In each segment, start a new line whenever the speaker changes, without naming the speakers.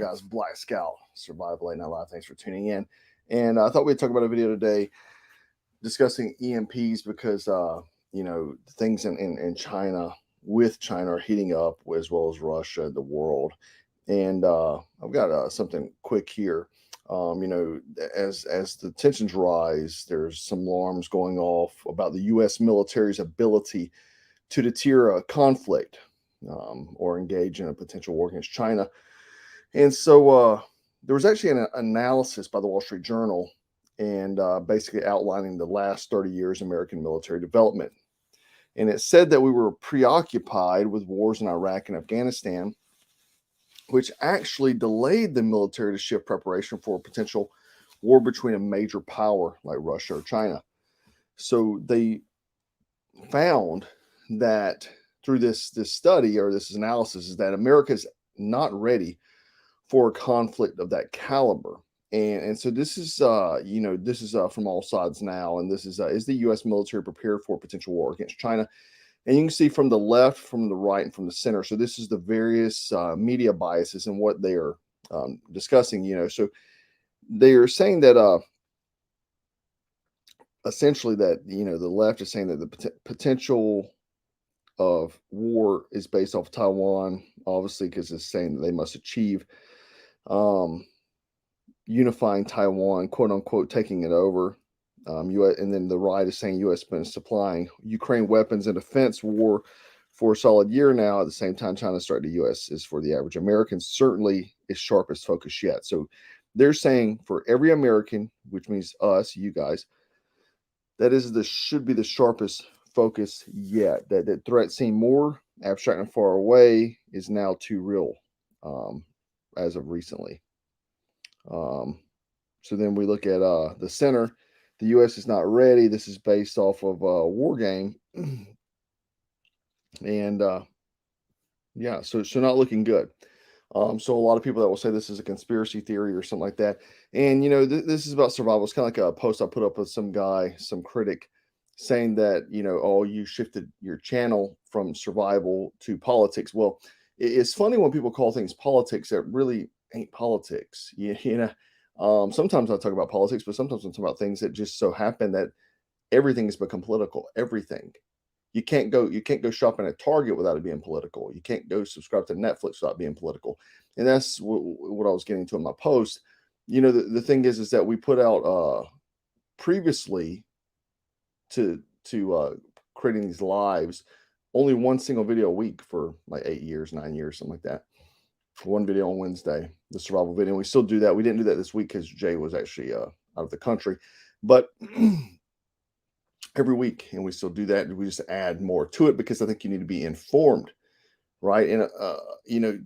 guys? Black Scout, Survival Late Night Live. Thanks for tuning in. And I thought we'd talk about a video today discussing EMPs because, things in China, with China, are heating up, as well as Russia, the world. And I've got something quick here. As the tensions rise, there's some alarms going off about the U.S. military's ability to deter a conflict or engage in a potential war against China. And so there was actually an analysis by the Wall Street Journal and basically outlining the last 30 years of American military development. And it said that we were preoccupied with wars in Iraq and Afghanistan, which actually delayed the military to shift preparation for a potential war between a major power like Russia or China. So they found that through this study or this analysis is that America is not ready for a conflict of that caliber. And so this is from all sides now, and this is the U.S. military prepared for a potential war against China? And you can see from the left, from the right, and from the center. So this is the various media biases and what they are discussing. So they are saying that essentially that the left is saying that the potential of war is based off Taiwan, obviously, because it's saying that they must achieve unifying Taiwan, quote unquote, taking it over. And then the right is saying U.S. has been supplying Ukraine weapons and defense war for a solid year now. At the same time, China's starting the U.S. is for the average American certainly is sharpest focus yet. So they're saying for every American, which means us, you guys, should be the sharpest focus yet. That threat seemed more abstract and far away is now too real as of recently. So then we look at the center. The U.S. is not ready. This is based off of a war game. And so not looking good. So a lot of people that will say this is a conspiracy theory or something like that. And, this is about survival. It's kind of like a post I put up with some guy, some critic, saying that, you shifted your channel from survival to politics. Well, it's funny when people call things politics that really ain't politics. Sometimes I talk about politics, but sometimes I talk about things that just so happen that everything has become political. Everything. You can't go shopping at Target without it being political. You can't go subscribe to Netflix without being political. And that's what I was getting to in my post. The thing is that we put out previously to creating these lives, only one single video a week for like 8 years, 9 years, something like that. One video on Wednesday, the survival video. And we still do that. We didn't do that this week because Jay was actually out of the country, but every week, and we still do that. We just add more to it because I think you need to be informed, right? And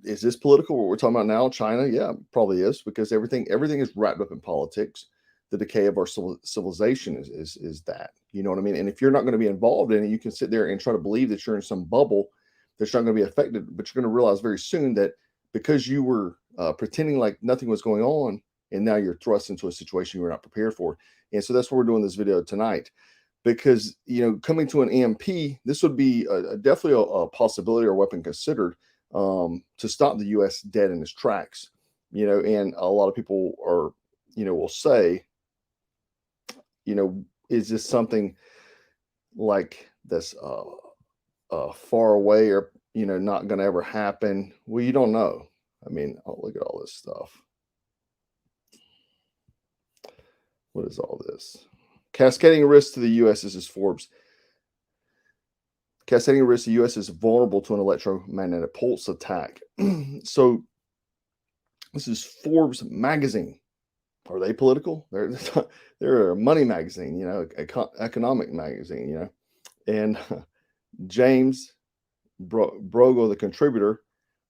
is this political? What we're talking about now, China? Yeah, probably is, because everything is wrapped up in politics. The decay of our civilization is that. You know what I mean? And if you're not going to be involved in it, you can sit there and try to believe that you're in some bubble that's not going to be affected, but you're going to realize very soon that because you were pretending like nothing was going on, and now you're thrust into a situation you were not prepared for. And so that's what we're doing this video tonight, because coming to an EMP, this would be definitely a possibility or weapon considered to stop the U.S. dead in its tracks. And a lot of people are will say, is this something like this far away or not going to ever happen? Well, you don't know. I mean, look at all this stuff. What is all this? Cascading risk to the U.S. This is Forbes. Cascading risk the U.S. is vulnerable to an electromagnetic pulse attack. So this is Forbes magazine. Are they political? They're a money magazine, economic magazine, And James Brogo, the contributor,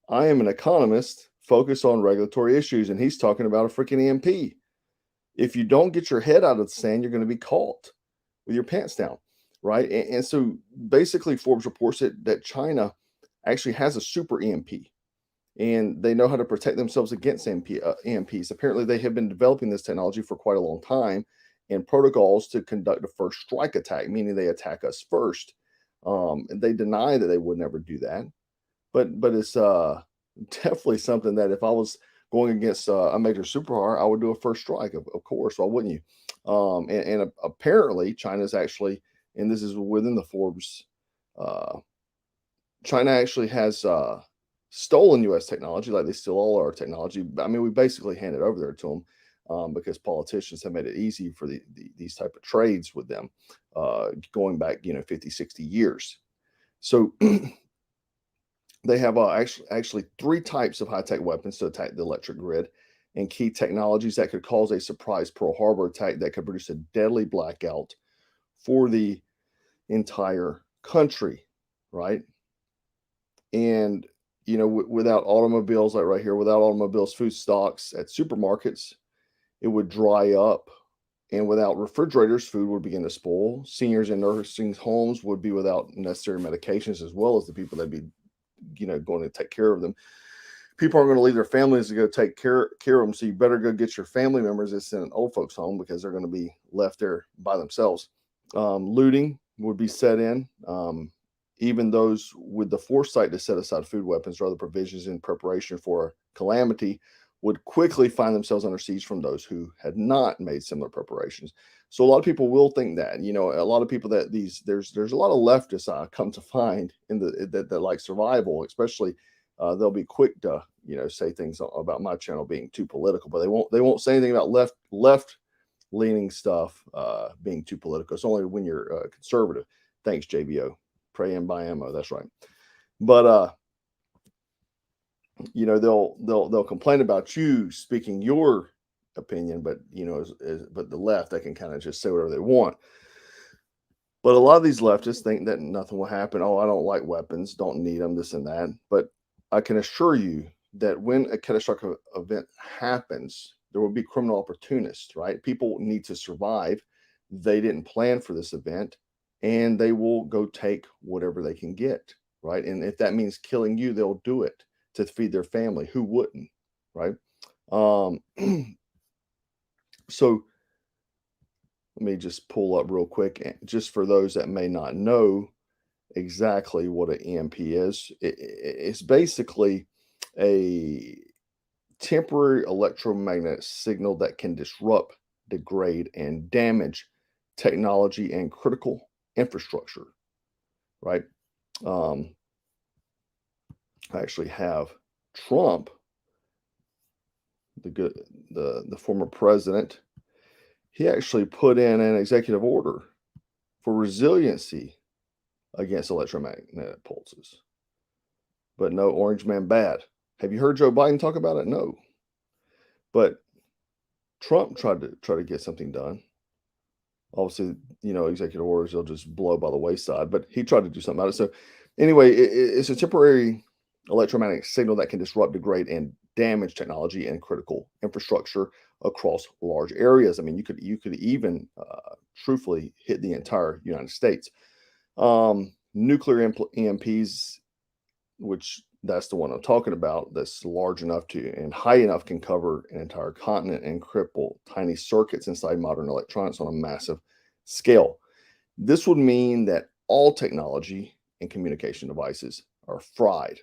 I am an economist focused on regulatory issues, and he's talking about a freaking EMP. If you don't get your head out of the sand, you're going to be caught with your pants down, right? And so basically Forbes reports that China actually has a super EMP, and they know how to protect themselves against EMPs. Apparently, they have been developing this technology for quite a long time, and protocols to conduct a first strike attack, meaning they attack us first. And they deny that they would never do that, but it's definitely something that if I was going against a major superpower, I would do a first strike, of course. Why wouldn't you? And apparently, China's actually, and this is within the Forbes, uh, China actually has stolen U.S. technology, like they steal all our technology. I mean, we basically handed over there to them because politicians have made it easy for these type of trades with them, going back, 50, 60 years. So they have actually three types of high-tech weapons to attack the electric grid, and key technologies that could cause a surprise Pearl Harbor attack that could produce a deadly blackout for the entire country, right? And without automobiles, like right here, without automobiles, food stocks at supermarkets, it would dry up. And without refrigerators, food would begin to spoil. Seniors in nursing homes would be without necessary medications, as well as the people that'd be, going to take care of them. People aren't going to leave their families to go take care of them. So you better go get your family members that's in an old folks home, because they're going to be left there by themselves. Looting would be set in. Even those with the foresight to set aside food, weapons, or other provisions in preparation for a calamity would quickly find themselves under siege from those who had not made similar preparations. So a lot of people will think that, a lot of people that there's a lot of leftists I come to find in that like survival, especially. They'll be quick to say things about my channel being too political, but they won't say anything about left leaning stuff being too political. It's only when you're conservative. Thanks, JBO. Pray and buy ammo. That's right. But they'll complain about you speaking your opinion, but but the left, they can kind of just say whatever they want. But a lot of these leftists think that nothing will happen. Oh, I don't like weapons, don't need them, this and that. But I can assure you that when a catastrophic event happens, there will be criminal opportunists, right? People need to survive. They didn't plan for this event, and they will go take whatever they can get, right? And if that means killing you, they'll do it to feed their family. Who wouldn't, right? So let me just pull up real quick, just for those that may not know exactly what an EMP is. It's basically a temporary electromagnetic signal that can disrupt, degrade, and damage technology and critical infrastructure, right? I actually have Trump, the former president. He actually put in an executive order for resiliency against electromagnetic pulses. But no, Orange Man bad. Have you heard Joe Biden talk about it? No. But Trump tried to get something done. Obviously, executive orders, they'll just blow by the wayside, but he tried to do something about it. So anyway, it's a temporary electromagnetic signal that can disrupt, degrade, and damage technology and critical infrastructure across large areas. I mean, you could even truthfully hit the entire United States. Nuclear EMPs, which that's the one I'm talking about, that's large enough and high enough, can cover an entire continent and cripple tiny circuits inside modern electronics on a massive scale. This would mean that all technology and communication devices are fried.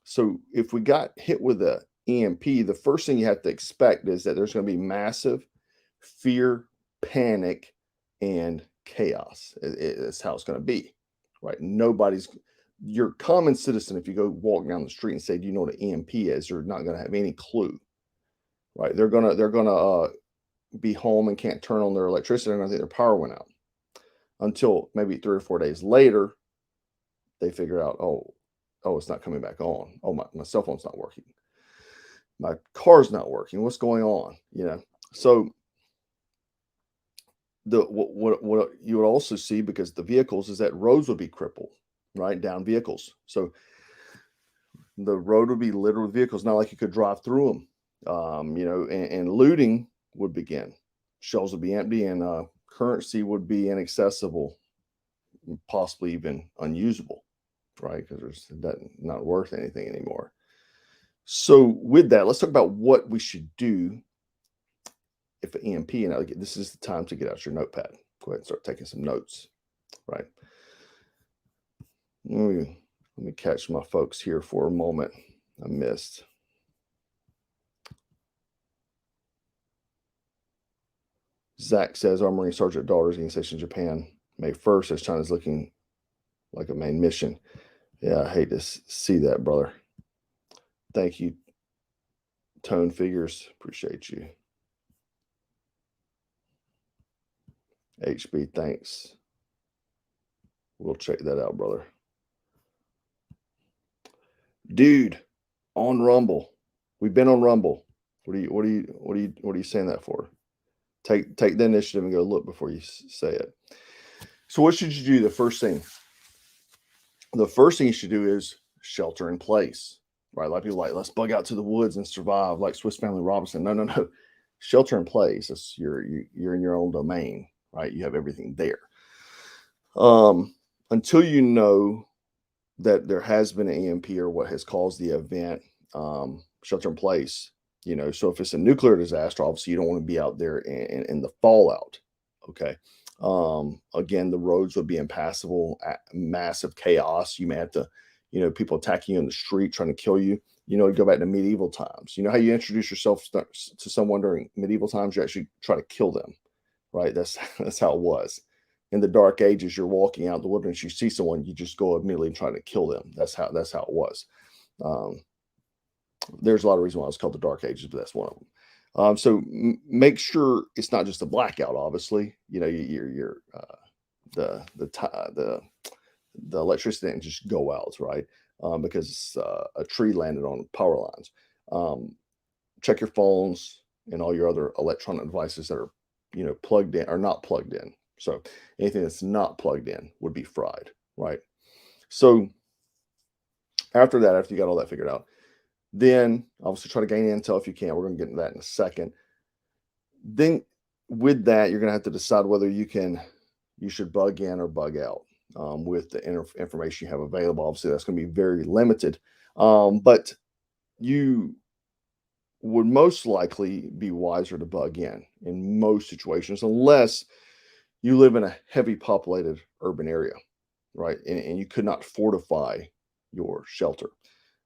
So if we got hit with a EMP, the first thing you have to expect is that there's going to be massive fear, panic, and chaos. It's how it's going to be, right? Your common citizen, if you go walk down the street and say, "Do you know what an EMP is?" You're not going to have any clue, right? They're gonna be home and can't turn on their electricity. They're going to think their power went out until maybe 3 or 4 days later. They figure out, oh, it's not coming back on. Oh, my cell phone's not working. My car's not working. What's going on? So what you would also see, because the vehicles, is that roads would be crippled, right? Down vehicles. So the road would be littered with vehicles, not like you could drive through them. And looting would begin. Shelves would be empty, and currency would be inaccessible, possibly even unusable, right? Because that's not worth anything anymore. So with that, let's talk about what we should do if an EMP, and this is the time to get out your notepad. Go ahead and start taking some notes, right? Let me catch my folks here for a moment. I missed. Zach says, our Marine Sergeant daughter is getting stationed in Japan May 1st as China's looking like a main mission. Yeah, I hate to see that, brother. Thank you, Tone Figures. Appreciate you. HB, thanks. We'll check that out, brother. Dude, on Rumble. We've been on Rumble. What are you saying that for? Take the initiative and go look before you say it. So what should you do? The first thing you should do is shelter in place, right? A lot of people are like, let's bug out to the woods and survive like Swiss Family Robinson. No. Shelter in place. It's you're in your own domain, right? You have everything there. Until you know that there has been an EMP or what has caused the event, shelter in place. So if it's a nuclear disaster, obviously you don't want to be out there in the fallout. Okay. Again, the roads would be impassable, massive chaos. You may have to, people attacking you in the street, trying to kill you. Go back to medieval times. You know how you introduce yourself to someone during medieval times? You actually try to kill them, right? That's how it was. In the Dark Ages, you're walking out in the wilderness, you see someone, you just go immediately and try to kill them. That's how it was. There's a lot of reasons why it's called the Dark Ages, but that's one of them. So make sure it's not just a blackout. Obviously, the electricity didn't just go out, right? Because a tree landed on power lines. Check your phones and all your other electronic devices that are, plugged in or not plugged in. So anything that's not plugged in would be fried, right? So after you got all that figured out, then obviously try to gain intel if you can. We're going to get into that in a second. Then with that, you're going to have to decide whether you should bug in or bug out with the information you have available. Obviously, that's going to be very limited, but you would most likely be wiser to bug in most situations, unless you live in a heavy populated urban area, right? And you could not fortify your shelter.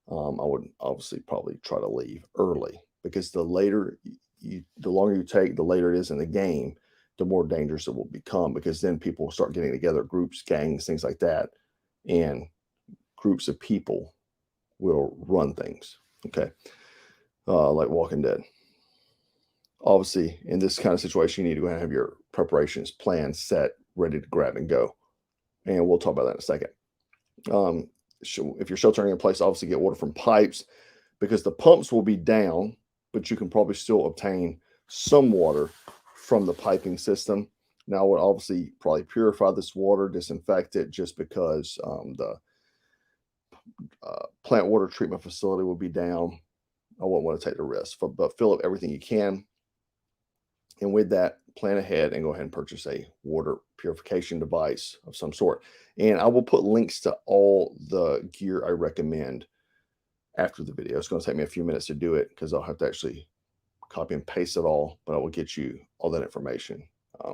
I would obviously probably try to leave early, because the longer you take, the later it is in the game, the more dangerous it will become, because then people will start getting together, groups, gangs, things like that, and groups of people will run things. Okay. Like Walking Dead. Obviously, in this kind of situation, you need to have your preparations planned, set, ready to grab and go. And we'll talk about that in a second. If you're sheltering in place, obviously get water from pipes, because the pumps will be down, but you can probably still obtain some water from the piping system. Now, I would obviously probably purify this water, disinfect it, just because the plant water treatment facility will be down. I wouldn't want to take the risk, but fill up everything you can. And with that, plan ahead and go ahead and purchase a water purification device of some sort. And I will put links to all the gear I recommend after the video. It's going to take me a few minutes to do it, because I'll have to actually copy and paste it all, but I will get you all that information,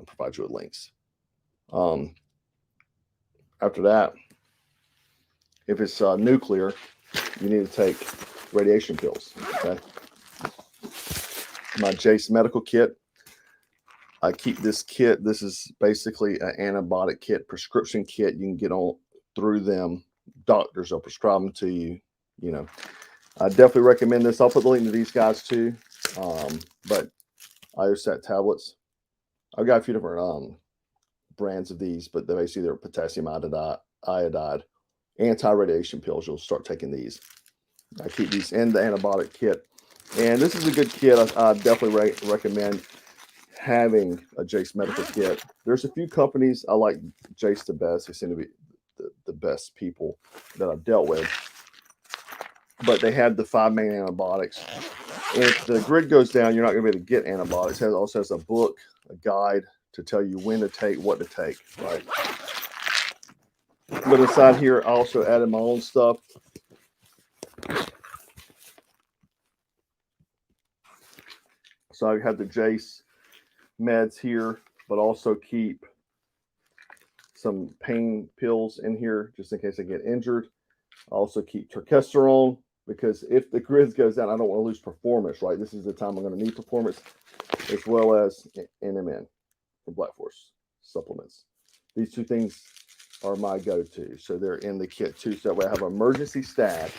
provide you with links. After that, if it's nuclear, you need to take radiation pills. Okay. My Jase Medical kit. I keep this kit. This is basically an antibiotic kit, prescription kit. You can get on through them. Doctors will prescribe them to you. I definitely recommend this. I'll put the link to these guys too. But IOSAT tablets. I've got a few different brands of these, but they're basically they're potassium iodide, anti-radiation pills. You'll start taking these. I keep these in the antibiotic kit, and this is a good kit. I definitely recommend having a Jase Medical kit. There's a few companies I like Jase the best. They seem to be the best people that I've dealt with. But they have the 5 main antibiotics. And if the grid goes down, you're not going to be able to get antibiotics. It also has a book, a guide to tell you when to take, what to take, right? But inside here, I also added my own stuff. So I have the Jase meds here, but also keep some pain pills in here just in case I get injured. I also keep turkesterone, because if the grid goes down, I don't want to lose performance, right? This is the time I'm going to need performance, as well as NMN. for Black Force supplements. These two things are my go-to. So they're in the kit too. So that way I have an emergency stash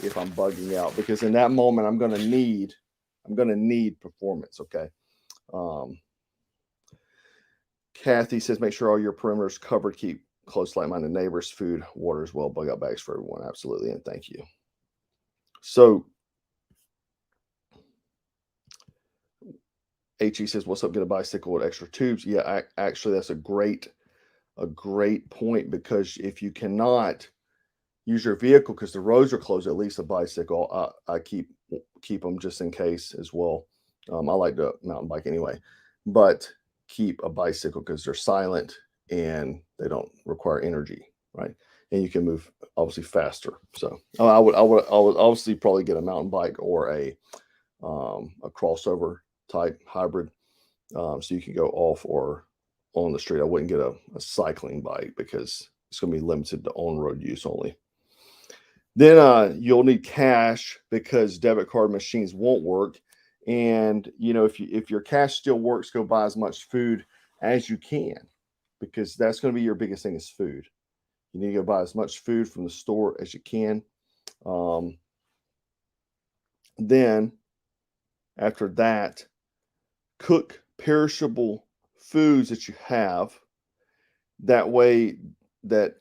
if I'm bugging out, because in that moment I'm going to need performance. Okay. Kathy says, make sure all your perimeters covered. Keep close, like-minded neighbors. Food, water as well. Bug out bags for everyone. Absolutely. And thank you. So HE says, what's up? Get a bicycle with extra tubes. Yeah, actually, that's a great point, because if you cannot use your vehicle because the roads are closed, at least a bicycle, I keep them just in case as well. I like to mountain bike anyway, but keep a bicycle because they're silent and they don't require energy, right? And you can move obviously faster. So I would obviously probably get a mountain bike or a crossover type hybrid, so you can go off or on the street. I wouldn't get a cycling bike because it's going to be limited to on-road use only. Then you'll need cash because debit card machines won't work. And if your cash still works, go buy as much food as you can, because that's going to be your biggest thing is food. You need to go buy as much food from the store as you can. Then after that, cook perishable foods that you have. That way that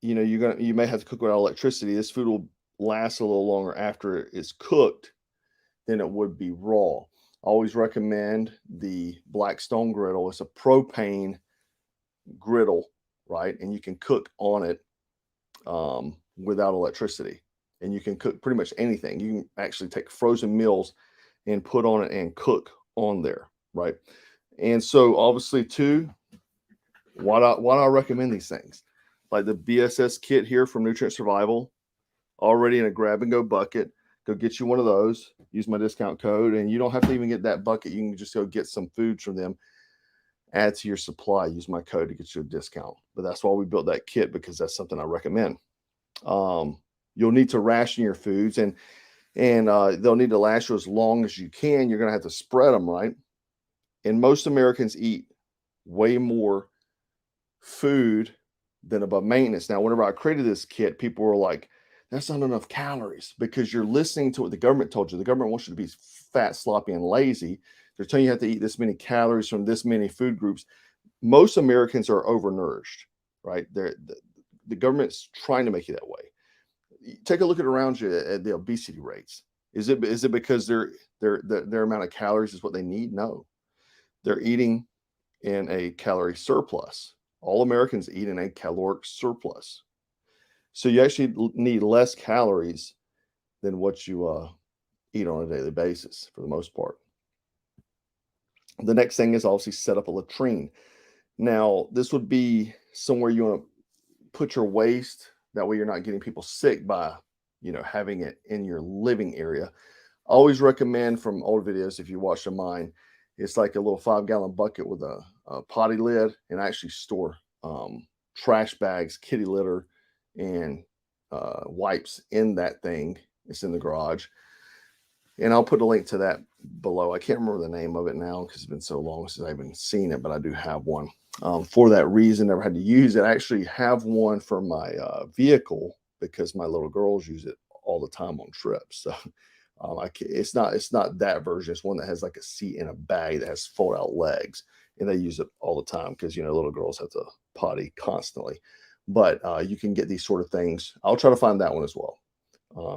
you may have to cook without electricity. This food will last a little longer after it's cooked than it would be raw. I always recommend the Blackstone griddle. It's a propane griddle, right? And you can cook on it without electricity. And you can cook pretty much anything. You can actually take frozen meals and put on it and cook on there, right? And so obviously too, why do I recommend these things? Like the BSS kit here from Nutrient Survival, already in a grab-and-go bucket. Go get you one of those. Use my discount code, and you don't have to even get that bucket. You can just go get some foods from them, add to your supply. Use my code to get you a discount. But that's why we built that kit, because that's something I recommend. You'll need to ration your foods, and they'll need to last you as long as you can. You're going to have to spread them, right? And most Americans eat way more food than above maintenance. Now, whenever I created this kit, people were like, that's not enough calories, because you're listening to what the government told you. The government wants you to be fat, sloppy, and lazy. They're telling you have to eat this many calories from this many food groups. Most Americans are overnourished, right? The government's trying to make you that way. Take a look around you at the obesity rates. Is it because their amount of calories is what they need? No, they're eating in a calorie surplus. All Americans eat in a caloric surplus. So you actually need less calories than what you eat on a daily basis for the most part. The next thing is obviously set up a latrine. Now, this would be somewhere you want to put your waste. That way you're not getting people sick by, having it in your living area. I always recommend from old videos, if you watch mine, it's like a little 5-gallon bucket with a potty lid, and I actually store trash bags, kitty litter, and wipes in that thing. It's in the garage, and I'll put a link to that below. I can't remember the name of it now because it's been so long since I've even seen it, but I do have one. For that reason, never had to use it. I actually have one for my vehicle because my little girls use it all the time on trips. So it's not that version. It's one that has like a seat and a bag that has fold out legs, and they use it all the time because little girls have to potty constantly. But you can get these sort of things. I'll try to find that one as well.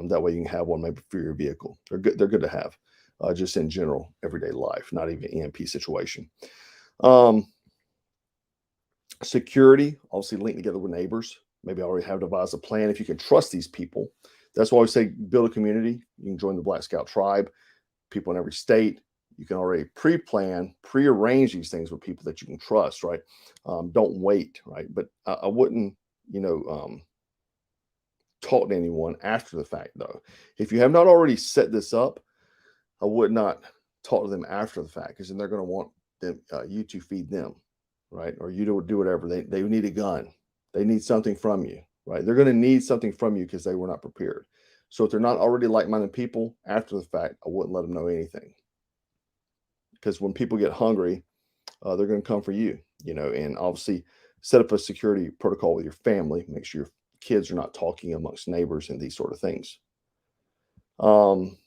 That way you can have one maybe for your vehicle. They're good to have, just in general everyday life, not even EMP situation. Security, obviously linked together with neighbors. Maybe already have devised a plan if you can trust these people. That's why we say build a community. You can join the Black Scout tribe. People in every state. You can already pre-plan, pre-arrange these things with people that you can trust, right? Don't wait, right? But I wouldn't, talk to anyone after the fact, though. If you have not already set this up, I would not talk to them after the fact, because then they're going to want them, you to feed them, right? Or you to do whatever. They need a gun. They need something from you, right? They're going to need something from you because they were not prepared. So if they're not already like-minded people after the fact, I wouldn't let them know anything. Because when people get hungry, they're going to come for you, and obviously set up a security protocol with your family. Make sure your kids are not talking amongst neighbors and these sort of things. Um,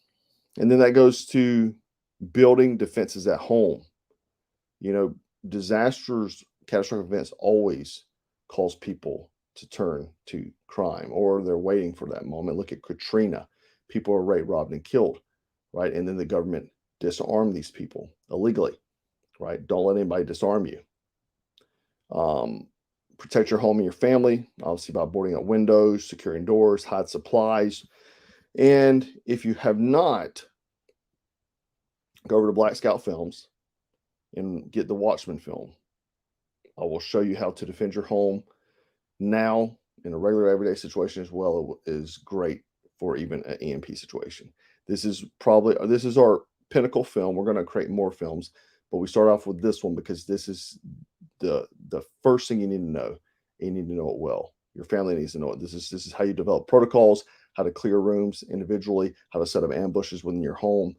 and then that goes to building defenses at home. Disasters, catastrophic events always cause people to turn to crime, or they're waiting for that moment. Look at Katrina. People are raped, robbed, and killed, right? And then the government disarmed these people illegally, right? Don't let anybody disarm you. Protect your home and your family, obviously by boarding up windows, securing doors, hide supplies. And if you have not, go over to Black Scout Films and get the Watchman film. I will show you how to defend your home now in a regular everyday situation as well is great for even an EMP situation. This is our pinnacle film. We're going to create more films, but we start off with this one because this is the first thing you need to know. You need to know it well. Your family needs to know it. This is how you develop protocols, how to clear rooms individually, how to set up ambushes within your home.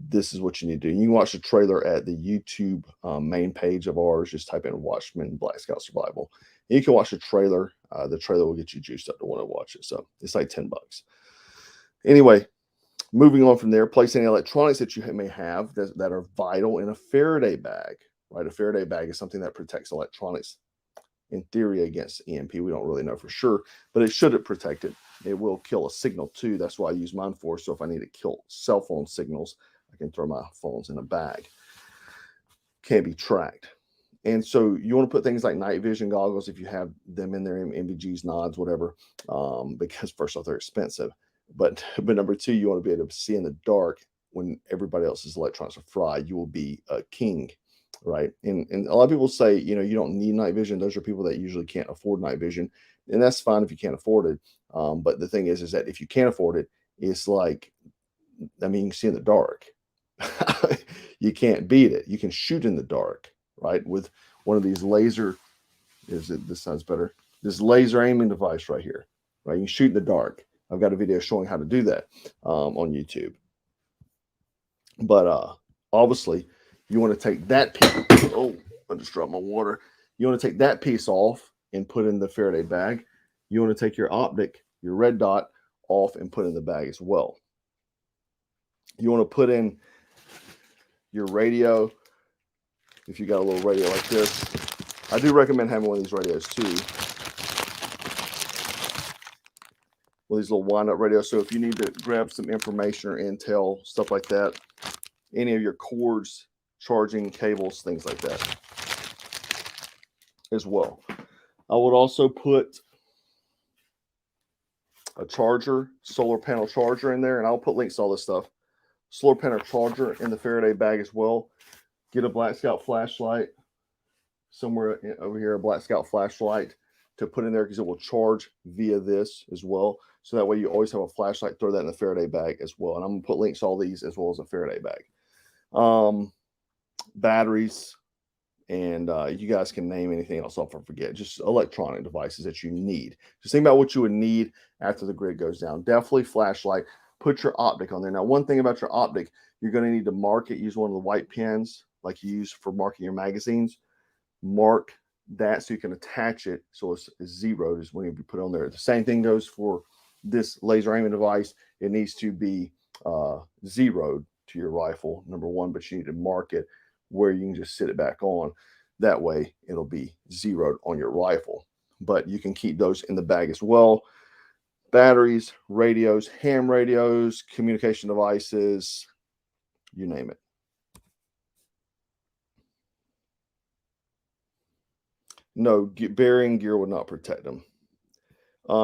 This is what you need to do. You can watch the trailer at the YouTube main page of ours. Just type in Watchmen Black Scout Survival. And you can watch the trailer. The trailer will get you juiced up to want to watch it. So it's like $10. Anyway, moving on from there, place any electronics that you may have that are vital in a Faraday bag. Right, a Faraday bag is something that protects electronics in theory against EMP. We don't really know for sure, but it should protect it. It will kill a signal too. That's why I use mine for. So if I need to kill cell phone signals, I can throw my phones in a bag. Can't be tracked. And so you want to put things like night vision goggles if you have them in there, MVGs, nods, whatever, because first off, they're expensive. But number two, you want to be able to see in the dark when everybody else's electronics are fried. You will be a king, right? And a lot of people say, you don't need night vision. Those are people that usually can't afford night vision. And that's fine if you can't afford it. But the thing is that if you can't afford it, it's like, you can see in the dark. You can't beat it. You can shoot in the dark, right? With one of these laser, this sounds better. This laser aiming device right here, right? You can shoot in the dark. I've got a video showing how to do that on YouTube. But obviously, you want to take that piece. Oh, I just dropped my water. You want to take that piece off and put in the Faraday bag. You want to take your optic, your red dot, off and put in the bag as well. You want to put in your radio. If you got a little radio like this, I do recommend having one of these radios too. Well, these little wind-up radios. So if you need to grab some information or intel, stuff like that, any of your cords, charging cables, things like that as well. I would also put a charger, solar panel charger in there, and I'll put links to all this stuff. Solar panel charger in the Faraday bag as well. Get a Black Scout flashlight somewhere over here, a Black Scout flashlight to put in there because it will charge via this as well. So that way you always have a flashlight, throw that in the Faraday bag as well. And I'm going to put links to all these as well as a Faraday bag. Batteries, and you guys can name anything else off or forget. Just electronic devices that you need. Just think about what you would need after the grid goes down. Definitely flashlight. Put your optic on there. Now, one thing about your optic, you're going to need to mark it. Use one of the white pens like you use for marking your magazines. Mark that so you can attach it so it's zeroed is when you put it on there. The same thing goes for this laser aiming device. It needs to be zeroed to your rifle, number one, but you need to mark it where you can just sit it back on. That way it'll be zeroed on your rifle. But you can keep those in the bag as well. Batteries, radios, ham radios, communication devices, you name it. No, burying gear would not protect them.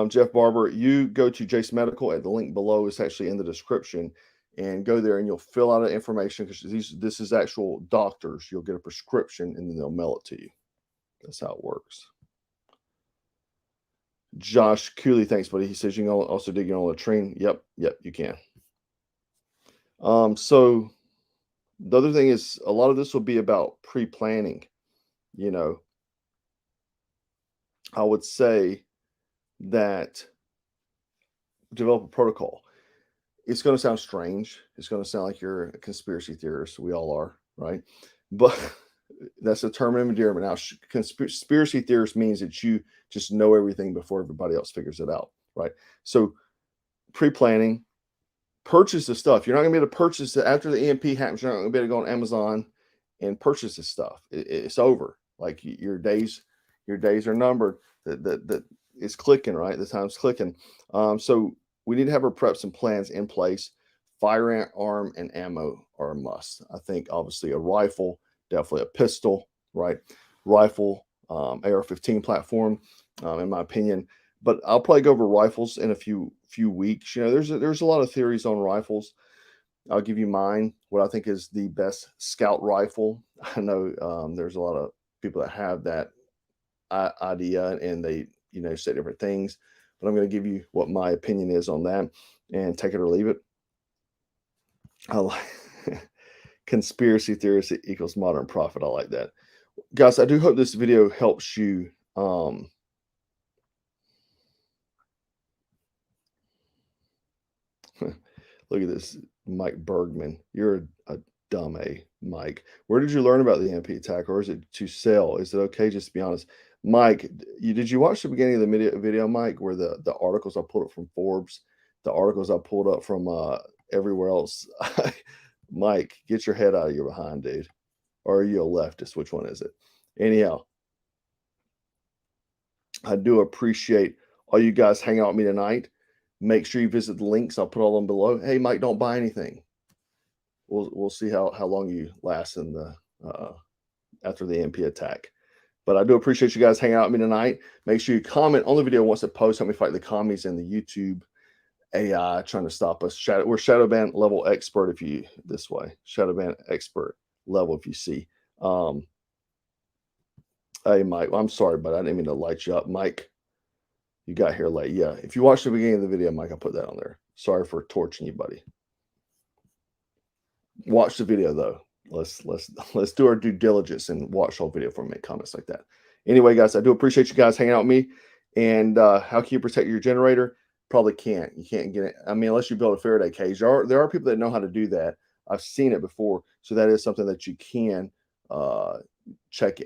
Jeff Barber, you go to Jase Medical at the link below. It's actually in the description. And go there and you'll fill out the information because this is actual doctors. You'll get a prescription and then they'll mail it to you. That's how it works. Josh Cooley, thanks, buddy. He says you can also dig in on a latrine. Yep, you can. So the other thing is a lot of this will be about pre-planning. I would say that develop a protocol. It's going to sound strange. It's going to sound like you're a conspiracy theorist. We all are, right? But That's a term of endearment. Now, conspiracy theorist means that you just know everything before everybody else figures it out, right? So pre-planning, purchase the stuff. You're not going to be able to purchase it after the EMP happens. You're not going to be able to go on Amazon and purchase this stuff. It's over. Like your days are numbered. That it's clicking, right? The time's clicking. So we need to have our preps and plans in place. Firearm and ammo are a must. I think obviously a rifle, definitely a pistol, right? Rifle, AR-15 platform, in my opinion. But I'll probably go over rifles in a few weeks. You know, there's a lot of theories on rifles. I'll give you mine. What I think is the best scout rifle. I know there's a lot of people that have that idea, and they say different things. But I'm going to give you what my opinion is on that, and take it or leave it. I like conspiracy theorist equals modern prophet. I like that, guys. I do hope this video helps you. Look at this, Mike Bergman. You're a dumb A, Mike. Where did you learn about the EMP attack, or is it to sell? Is it okay? Just to be honest, Mike. Did you watch the beginning of the video, Mike, where the articles I pulled up from Forbes, the articles I pulled up from everywhere else? Mike, get your head out of your behind, dude. Or are you a leftist? Which one is it? Anyhow, I do appreciate all you guys hanging out with me tonight. Make sure you visit the links. I'll put all them below. Hey, Mike, don't buy anything. We'll see how long you last in the after the EMP attack. But I do appreciate you guys hanging out with me tonight. Make sure you comment on the video once it posts. Help me fight the commies and the YouTube AI trying to stop us. We're shadow ban level expert if you this way. Shadow ban expert level if you see. Hey, Mike, I'm sorry, but I didn't mean to light you up. Mike, you got here late. Yeah, if you watched the beginning of the video, Mike, I put that on there. Sorry for torching you, buddy. Watch the video though. Let's do our due diligence and watch the whole video before we make comments like that. Anyway, guys, I do appreciate you guys hanging out with me. And how can you protect your generator? Probably can't. You can't get it. I mean, unless you build a Faraday cage. There are people that know how to do that. I've seen it before. So that is something that you can check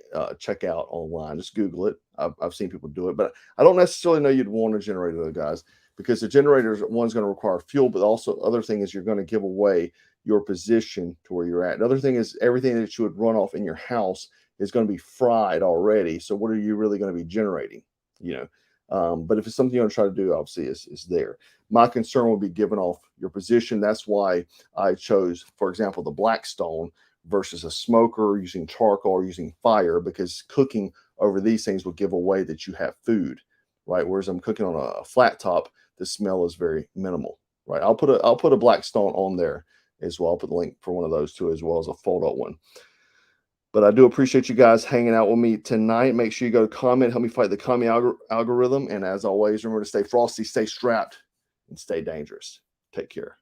out online. Just Google it. I've seen people do it, but I don't necessarily know you'd want a generator though, guys, because the generator is one's going to require fuel, but also other thing is you're going to give away your position to where you're at. Another thing is everything that you would run off in your house is going to be fried already. So what are you really going to be generating? But if it's something you want to try to do, obviously is there. My concern will be giving off your position. That's why I chose, for example, the Blackstone versus a smoker using charcoal or using fire, because cooking over these things will give away that you have food, right? Whereas I'm cooking on a flat top, the smell is very minimal, right? I'll put a Blackstone on there as well. I'll put the link for one of those too, as well as a fold-out one. But I do appreciate you guys hanging out with me tonight. Make sure you go comment, help me fight the commie algorithm. And as always, remember to stay frosty, stay strapped, and stay dangerous. Take care.